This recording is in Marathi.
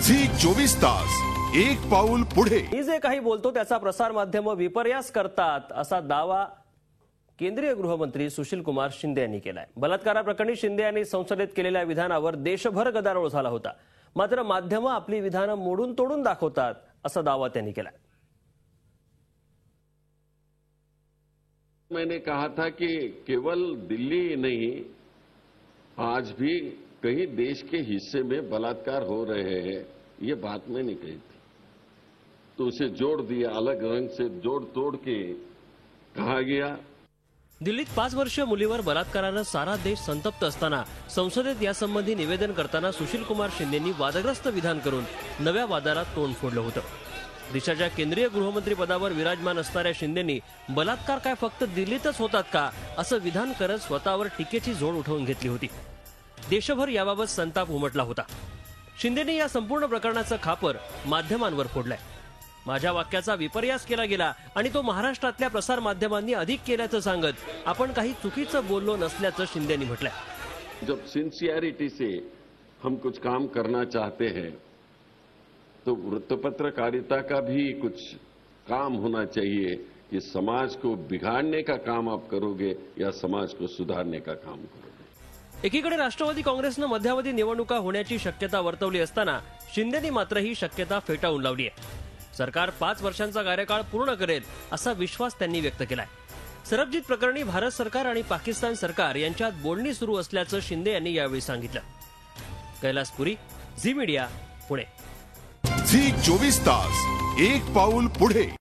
झी 24 तास एक पाऊल पुढे। मी जे काही बोलतो त्याचा प्रसार माध्यम विपर्यास करतात असा दावा केंद्रीय गृहमंत्री सुशील कुमार शिंदे यांनी केलाय। बलात्काराप्रकरणी शिंदे यांनी संसदेत केलेल्या विधानावर देशभर गदारोळ झाला होता। मात्र माध्यमं आपली विधानं मोडून तोडून दाखवतात असा दावा त्यांनी केलाय। मैंने कहा था कि केवल दिल्ली ही नहीं, आज भी कई देश के हिस्से में बलात्कार हो रहे हैं, ये बात मैंने कही थी। तो उसे जोड़ दिया, अलग रंग से जोड़ तोड़ के कहा गया। दिल्लीत 5 वर्षीय मुलीवर बलात्कारानं सारा देश संतप्त असताना संसदेत यासंबंधी निवेदन करताना सुशील कुमार शिंदेंनी वादग्रस्त विधान करून नव्या वादाला तोंड फोडलं होतं। देशाच्या केंद्रीय गृहमंत्री पदावर विराजमान असणाऱ्या शिंदेंनी बलात्कार काय फक्त दिल्लीतच होतात का असं विधान करत स्वतःवर टीकेची झोड उठवून घेतली होती। देशभर याबाबत संताप उमटला होता। शिंदेंनी या संपूर्ण प्रकरणाचं खापर माध्यमांवर फोडलंय। माझ्या वाक्याचा विपर्यास केला गेला आणि तो महाराष्ट्रातल्या प्रसार माध्यमांनी अधिक केल्याचं सांगत आपण काही चुकीचं बोललो नसल्याचं शिंदेंनी म्हटलंय। जब सिंसियरिटी से हम कुछ काम करना चाहते हैं तो वृत्तपत्रकारिता का भी कुछ काम होना चाहिए कि समाज को बिगाड़ने का काम आप करोगे या समाज को सुधारने का काम करोगे। एकीकडे राष्ट्रवादी काँग्रेसनं मध्यावधी निवडणुका होण्याची शक्यता वर्तवली असताना शिंदेंनी मात्र ही शक्यता फेटाळून लावली आहे। सरकार 5 वर्षांचा कार्यकाळ पूर्ण करेल असा विश्वास त्यांनी व्यक्त केलाय। सरबजीत प्रकरणी भारत सरकार आणि पाकिस्तान सरकार यांच्यात बोलणी सुरू असल्याचं शिंदे यांनी यावेळी सांगितलं। कैलास पुरी, झी मीडिया, पुणे। झी 24 तास एक पाऊल पुढे।